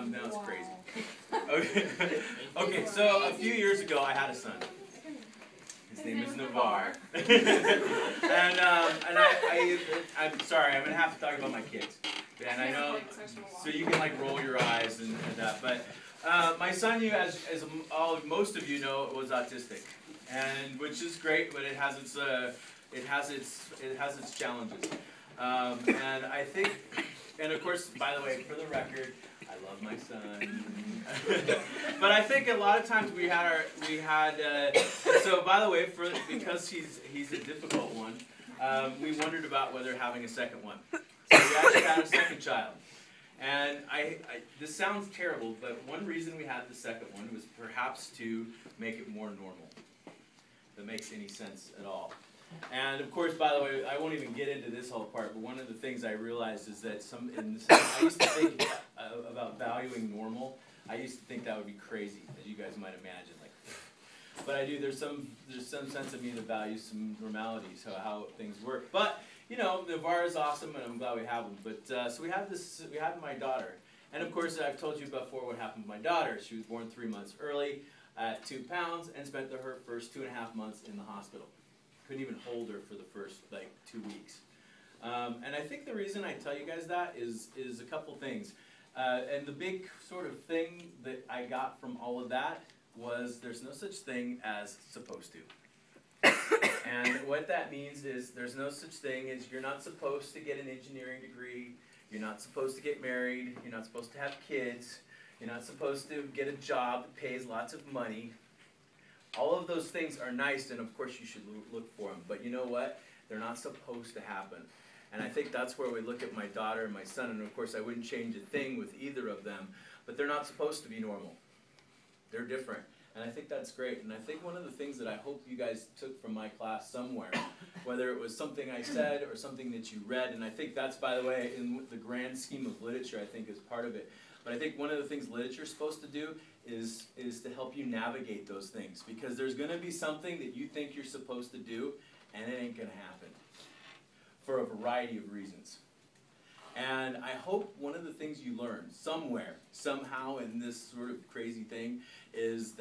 Now it's crazy. Okay. Okay, so a few years ago I had a son. His name is Navarre. and I'm sorry, I'm going to have to talk about my kids. And I know, so you can like roll your eyes and that. But my son, as most of you know, was autistic, and which is great, but it has its challenges. And I think, and of course, by the way, for the record, I love my son. But I think a lot of times so by the way, because he's a difficult one, we wondered about whether having a second one. So we actually had a second child. And this sounds terrible, but one reason we had the second one was perhaps to make it more normal. If that makes any sense at all. And of course, by the way, I won't even get into this whole part, but one of the things I realized is that I used to think about valuing normal. I used to think that would be crazy, as you guys might imagine. But I do. There's some sense of me that values some normality, so how things work. But you know, Navarre is awesome, and I'm glad we have him. But so we have my daughter, and of course I've told you before what happened with my daughter. She was born 3 months early, at 2 pounds, and spent her first 2.5 months in the hospital. Couldn't even hold her for the first 2 weeks. And I think the reason I tell you guys that is a couple things. And the big sort of thing that I got from all of that was there's no such thing as supposed to. And what that means is there's no such thing as you're not supposed to get an engineering degree, you're not supposed to get married, you're not supposed to have kids, you're not supposed to get a job that pays lots of money. All of those things are nice, and of course you should look for them. But you know what? They're not supposed to happen. And I think that's where we look at my daughter and my son, and of course I wouldn't change a thing with either of them, but they're not supposed to be normal. They're different. And I think that's great. And I think one of the things that I hope you guys took from my class somewhere, whether it was something I said or something that you read, and I think that's, by the way, in the grand scheme of literature, I think is part of it. But I think one of the things literature is supposed to do is to help you navigate those things. Because there's going to be something that you think you're supposed to do, and it ain't going to happen. For a variety of reasons. And I hope one of the things you learn somewhere, somehow in this sort of crazy thing, is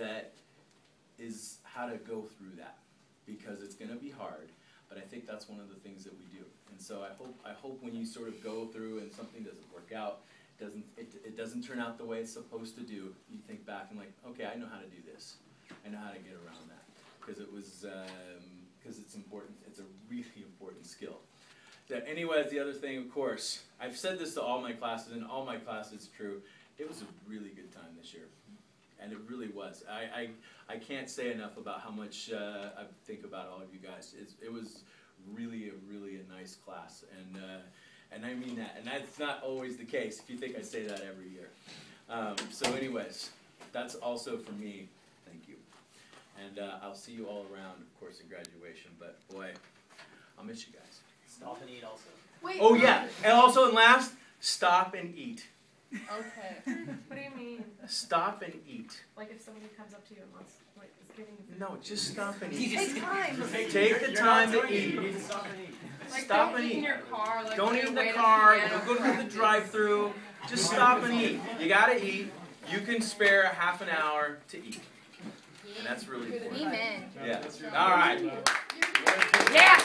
how to go through that. Because it's going to be hard, but I think that's one of the things that we do. And so I hope when you sort of go through and something doesn't work out, it doesn't turn out the way it's supposed to do, you think back and like, okay, I know how to do this. I know how to get around that. Because it's important. It's a really important skill. Anyways, the other thing, of course, I've said this to all my classes, and all my classes it's true. It was a really good time this year, and it really was. I can't say enough about how much I think about all of you guys. It was really a nice class, and I mean that. And that's not always the case. If you think I say that every year. So, anyways, that's also for me. Thank you, and I'll see you all around, of course, at graduation. But boy, I'll miss you guys. Stop and eat also. Wait, oh yeah, and also and last, stop and eat. Okay. What do you mean? Stop and eat. Like if somebody comes up to you and wants, like, is giving you No, just stop and eat. Take time. Take the time to eat. You need to stop and eat. Like, Stop don't and eat in eat. your car. Like, Don't on eat your in the way to car. piano Don't go to the practice. drive-through. Just stop and eat. You gotta eat. You can spare a half an hour to eat, and that's really important. Amen. Yeah. All right. Yeah.